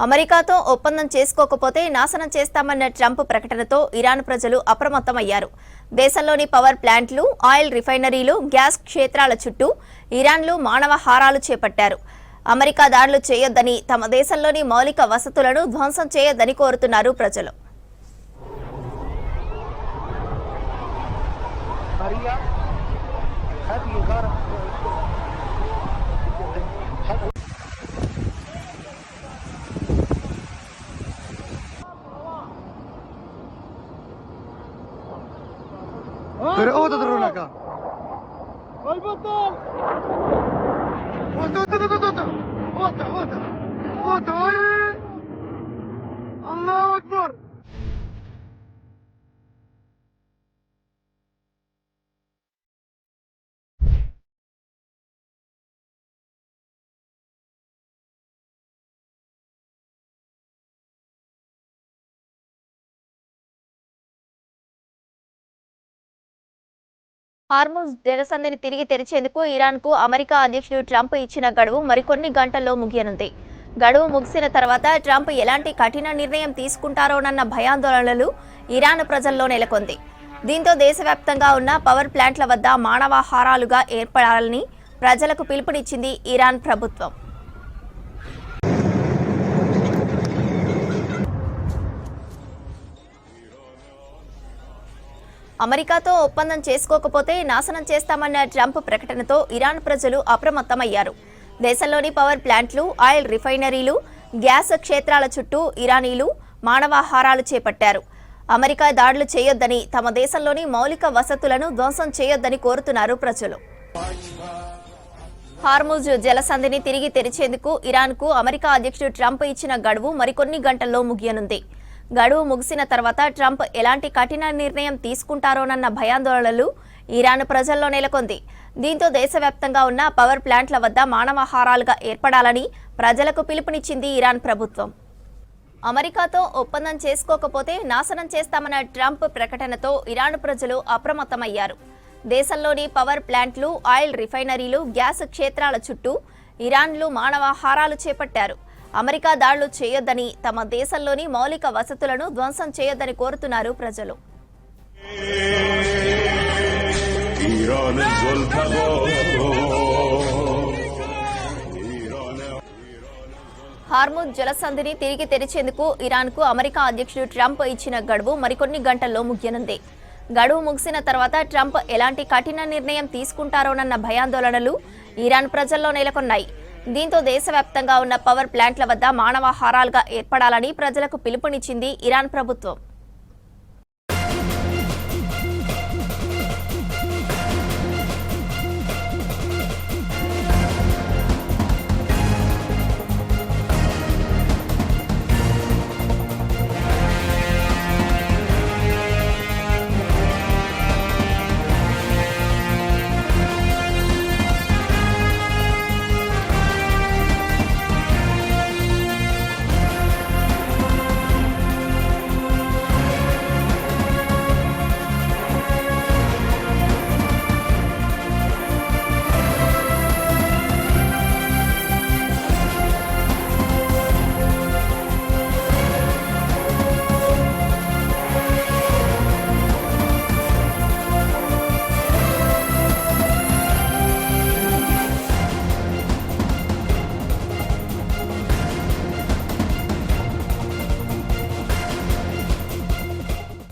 అమెరికాతో ఒప్పందం చేసుకోకపోతే నాశనం చేస్తామన్న ట్రంప్ ప్రకటనతో ఇరాన్ ప్రజలు అప్రమత్తమయ్యారు. దేశంలోని పవర్ ప్లాంట్లు, ఆయిల్ రిఫైనరీలు, గ్యాస్ క్షేత్రాల చుట్టూ ఇరాన్లు మానవహారాలు చేపట్టారు. అమెరికా దాడులు చేయొద్దని, తమ దేశంలోని మౌలిక వసతులను ధ్వంసం చేయొద్దని కోరుతున్నారు ప్రజలు. Pero otra drone acá. ¡Otra! ¡Allahu Akbar! Hormuz జలసంధిని తిరిగి తెరిచేందుకు ఇరాన్కు అమెరికా అధ్యక్షుడు ట్రంప్ ఇచ్చిన గడువు మరికొన్ని గంటల్లో ముగియనుంది. గడువు ముగిసిన తర్వాత ట్రంప్ ఎలాంటి కఠిన నిర్ణయం తీసుకుంటారోనన్న భయాందోళనలు ఇరాన్ ప్రజల్లో నెలకొంది. దీంతో దేశవ్యాప్తంగా ఉన్న పవర్ ప్లాంట్ల వద్ద మానవహారాలుగా ఏర్పడాలని ప్రజలకు పిలుపునిచ్చింది ఇరాన్ ప్రభుత్వం. అమెరికాతో ఒప్పందం చేసుకోకపోతే నాశనం చేస్తామన్న ట్రంప్ ప్రకటనతో ఇరాన్ ప్రజలు అప్రమత్తమయ్యారు. దేశంలోని పవర్ ప్లాంట్లు, ఆయిల్ రిఫైనరీలు, గ్యాస్ క్షేత్రాల చుట్టూ ఇరానీలు మానవహారాలు చేపట్టారు. అమెరికా దాడులు చేయొద్దని, తమ దేశంలోని మౌలిక వసతులను ధ్వంసం చేయొద్దని కోరుతున్నారు ప్రజలు. హార్ముజ్ జలసంధిని తిరిగి తెరిచేందుకు ఇరాన్కు అమెరికా అధ్యక్షుడు ట్రంప్ ఇచ్చిన గడువు మరికొన్ని గంటల్లో ముగియనుంది. గడువు ముగిసిన తర్వాత ట్రంప్ ఎలాంటి కఠిన నిర్ణయం తీసుకుంటారోనన్న భయాందోళనలు ఇరాన్ ప్రజల్లో నెలకొంది. దీంతో దేశవ్యాప్తంగా ఉన్న పవర్ ప్లాంట్ల వద్ద మానవహారాలుగా ఏర్పడాలని ప్రజలకు పిలుపునిచ్చింది ఇరాన్ ప్రభుత్వం. అమెరికాతో ఒప్పందం చేసుకోకపోతే నాశనం చేస్తామన్న ట్రంప్ ప్రకటనతో ఇరాన్ ప్రజలు అప్రమత్తమయ్యారు. దేశంలోని పవర్ ప్లాంట్లు, ఆయిల్ రిఫైనరీలు, గ్యాస్ క్షేత్రాల చుట్టూ ఇరాన్లు మానవహారాలు చేపట్టారు. అమెరికా దాడులు చేయొద్దని, తమ దేశంలోని మౌలిక వసతులను ధ్వంసం చేయొద్దని కోరుతున్నారు ప్రజలు. హార్ముజ్ జలసంధిని తిరిగి తెరిచేందుకు ఇరాన్కు అమెరికా అధ్యక్షుడు ట్రంప్ ఇచ్చిన గడువు మరికొన్ని గంటల్లో ముగియనుంది. గడువు ముగిసిన తర్వాత ట్రంప్ ఎలాంటి కఠిన నిర్ణయం తీసుకుంటారోనన్న భయాందోళనలు ఇరాన్ ప్రజల్లో నెలకొన్నాయి. దీంతో దేశవ్యాప్తంగా ఉన్న పవర్ ప్లాంట్ల వద్ద మానవహారాలుగా ఏర్పడాలని ప్రజలకు పిలుపునిచ్చింది ఇరాన్ ప్రభుత్వం.